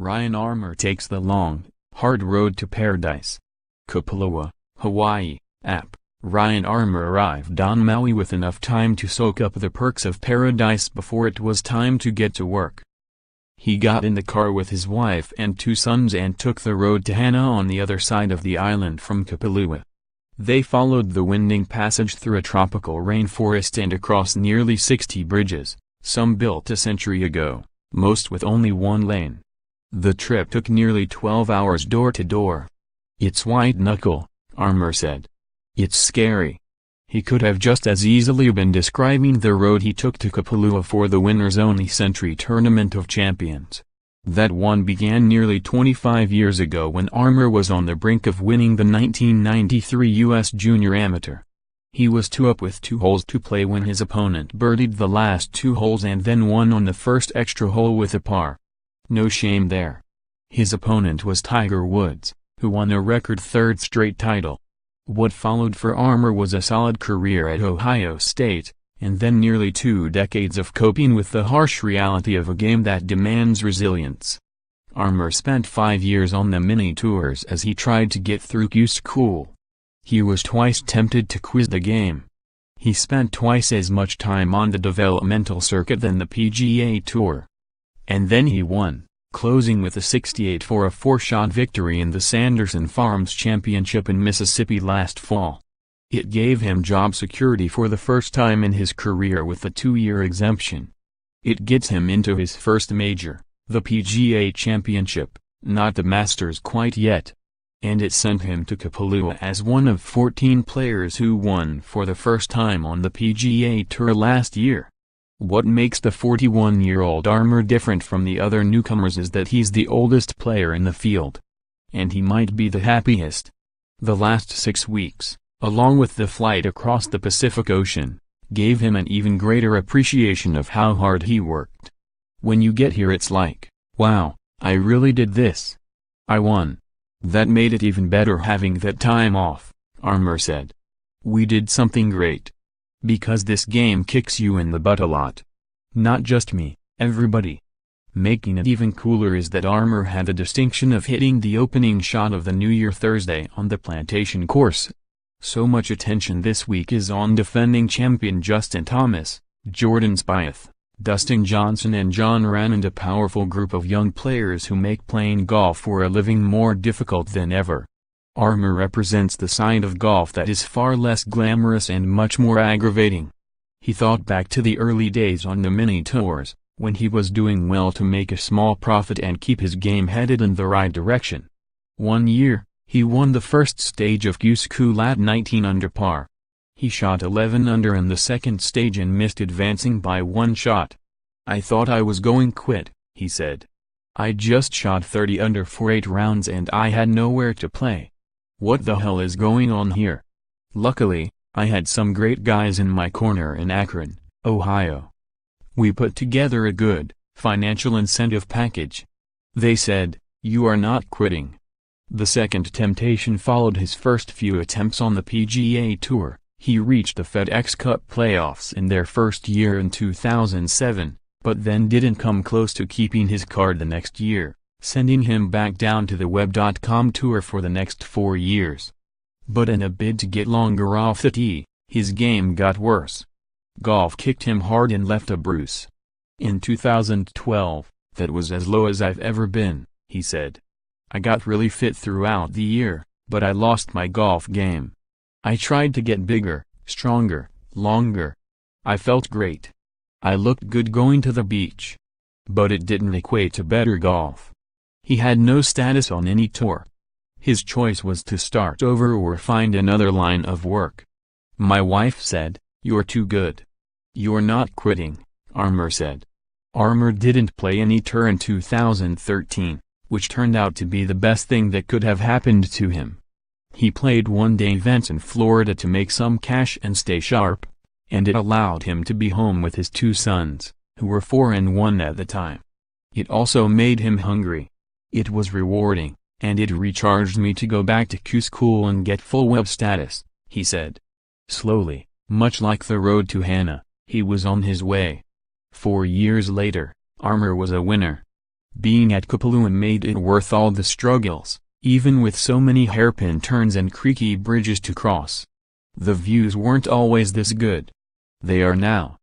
Ryan Armour takes the long, hard road to paradise. Kapalua, Hawaii. Ryan Armour arrived on Maui with enough time to soak up the perks of paradise before it was time to get to work. He got in the car with his wife and 2 sons and took the road to Hana on the other side of the island from Kapalua. They followed the winding passage through a tropical rainforest and across nearly 60 bridges, some built a century ago, most with only 1 lane. The trip took nearly 12 hours door to door. "It's white knuckle," Armour said. "It's scary." He could have just as easily been describing the road he took to Kapalua for the winner's only Sentry Tournament of Champions. That one began nearly 25 years ago when Armour was on the brink of winning the 1993 U.S. Junior Amateur. He was 2 up with 2 holes to play when his opponent birdied the last 2 holes and then won on the first extra hole with a par. No shame there. His opponent was Tiger Woods, who won a record 3rd straight title. What followed for Armour was a solid career at Ohio State, and then nearly 2 decades of coping with the harsh reality of a game that demands resilience. Armour spent 5 years on the mini tours as he tried to get through Q school. He was twice tempted to quit the game. He spent twice as much time on the developmental circuit than the PGA Tour. And then he won, closing with a 68 for a 4-shot victory in the Sanderson Farms Championship in Mississippi last fall. It gave him job security for the first time in his career with a 2-year exemption. It gets him into his first major, the PGA Championship, not the Masters quite yet. And it sent him to Kapalua as one of 14 players who won for the first time on the PGA Tour last year. What makes the 41-year-old Armour different from the other newcomers is that he's the oldest player in the field. And he might be the happiest. The last 6 weeks, along with the flight across the Pacific Ocean, gave him an even greater appreciation of how hard he worked. When you get here it's like, wow, I really did this. I won. That made it even better having that time off, Armour said. We did something great. Because this game kicks you in the butt a lot. Not just me, everybody. Making it even cooler is that Armour had the distinction of hitting the opening shot of the New Year Thursday on the Plantation course. So much attention this week is on defending champion Justin Thomas, Jordan Spieth, Dustin Johnson and John Ram, and a powerful group of young players who make playing golf for a living more difficult than ever. Armour represents the side of golf that is far less glamorous and much more aggravating. He thought back to the early days on the mini tours, when he was doing well to make a small profit and keep his game headed in the right direction. One year, he won the first stage of Q School at 19 under par. He shot 11 under in the second stage and missed advancing by 1 shot. I thought I was going quit, he said. I just shot 30 under for 8 rounds and I had nowhere to play. What the hell is going on here? Luckily, I had some great guys in my corner in Akron, Ohio. We put together a good, financial incentive package. They said, you are not quitting. The second temptation followed his first few attempts on the PGA Tour. He reached the FedEx Cup playoffs in their first year in 2007, but then didn't come close to keeping his card the next year, sending him back down to the Web.com Tour for the next 4 years. But in a bid to get longer off the tee, his game got worse. Golf kicked him hard and left a bruise. In 2012, that was as low as I've ever been, he said. I got really fit throughout the year, but I lost my golf game. I tried to get bigger, stronger, longer. I felt great. I looked good going to the beach. But it didn't equate to better golf. He had no status on any tour. His choice was to start over or find another line of work. My wife said, "You're too good. You're not quitting," Armour said. Armour didn't play any tour in 2013, which turned out to be the best thing that could have happened to him. He played one-day events in Florida to make some cash and stay sharp, and it allowed him to be home with his 2 sons, who were 4 and 1 at the time. It also made him hungry. It was rewarding, and it recharged me to go back to Q School and get full web status, he said. Slowly, much like the road to Hana, he was on his way. 4 years later, Armour was a winner. Being at Kapalua made it worth all the struggles, even with so many hairpin turns and creaky bridges to cross. The views weren't always this good. They are now.